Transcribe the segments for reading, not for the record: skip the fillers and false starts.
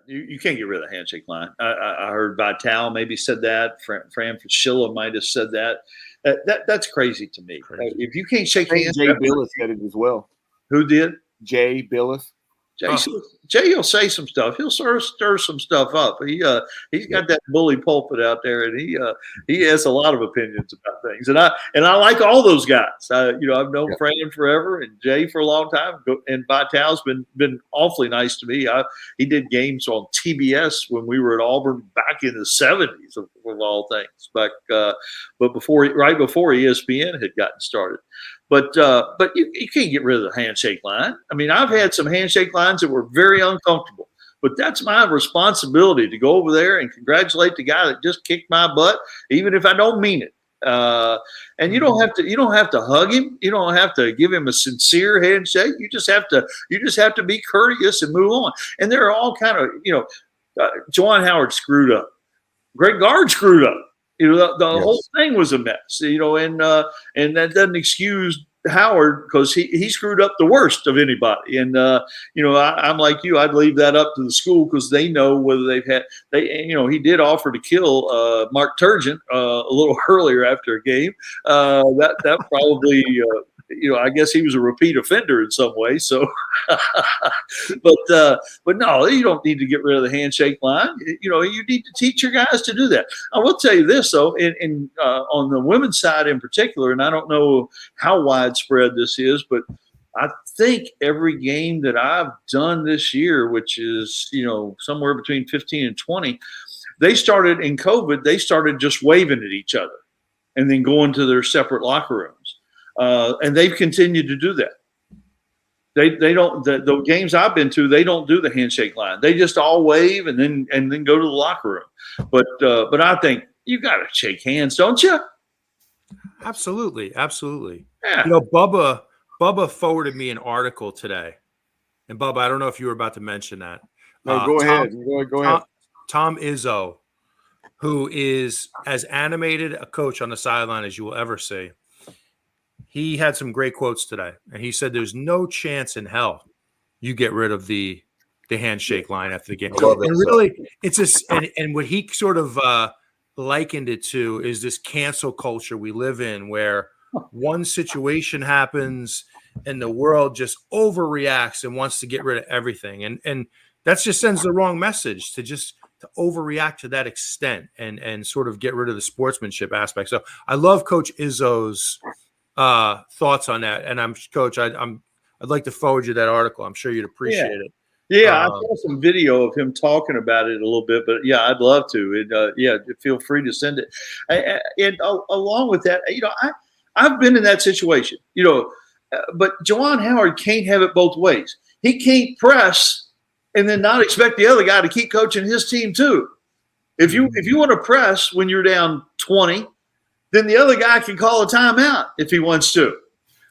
You can't get rid of the handshake line. I heard Vital maybe said that. Fran Fraschilla might have said that. That's crazy to me. Crazy. If you can't shake hands, Jay Billis said it as well. Who did? Jay Billis. Jay will say some stuff. He'll stir some stuff up. He's got that bully pulpit out there, and he has a lot of opinions about things. And I like all those guys. I've known Fran forever and Jay for a long time. And Vital's been awfully nice to me. He did games on TBS when we were at Auburn back in the '70s, of all things. But right before ESPN had gotten started. But you can't get rid of the handshake line. I mean, I've had some handshake lines that were very uncomfortable, but that's my responsibility to go over there and congratulate the guy that just kicked my butt, even if I don't mean it. And you don't have to hug him. You don't have to give him a sincere handshake. You just have to be courteous and move on. And there are all kind of, Juwan Howard screwed up. Greg Gard screwed up. The whole thing was a mess, and that doesn't excuse Howard because he screwed up the worst of anybody. And, I'm like you, I'd leave that up to the school because they know whether he did offer to kill Mark Turgeon a little earlier after a game. That probably, I guess he was a repeat offender in some way. So, but no, you don't need to get rid of the handshake line. You need to teach your guys to do that. I will tell you this though, on the women's side in particular, and I don't know how widespread this is, but I think every game that I've done this year, which is, somewhere between 15 and 20, they started in COVID, they started just waving at each other and then going to their separate locker rooms. And they've continued to do that. They don't the games I've been to, they don't do the handshake line. They just all wave and then go to the locker room. But I think you got to shake hands, don't you? Absolutely. Yeah. Bubba forwarded me an article today. And Bubba, I don't know if you were about to mention that. No, go ahead. Go ahead. Tom Izzo, who is as animated a coach on the sideline as you will ever see. He had some great quotes today, and he said there's no chance in hell you get rid of the handshake line after the game. And really, it's this, and what he sort of likened it to is this cancel culture we live in, where one situation happens and the world just overreacts and wants to get rid of everything, and that just sends the wrong message to overreact to that extent and sort of get rid of the sportsmanship aspect. So I love Coach Izzo's thoughts on that, and Coach, I'd like to forward you that article. I'm sure you'd appreciate it. Yeah, I saw some video of him talking about it a little bit, but yeah, I'd love to. Feel free to send it. And along with that, I've been in that situation. But Juwan Howard can't have it both ways. He can't press and then not expect the other guy to keep coaching his team too. If you want to press when you're down 20. Then the other guy can call a timeout if he wants to,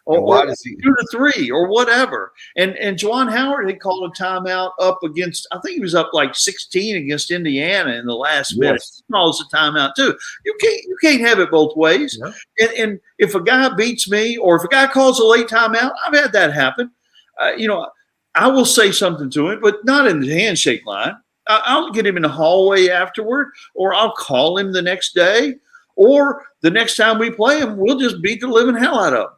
or 2 to 3 or whatever. And Juwan Howard had called a timeout up against, I think he was up like 16 against Indiana in the last minute. He calls a timeout too. You can't have it both ways. Yeah. And if a guy beats me or if a guy calls a late timeout, I've had that happen. I will say something to him, but not in the handshake line. I'll get him in the hallway afterward, or I'll call him the next day. Or the next time we play him, we'll just beat the living hell out of him.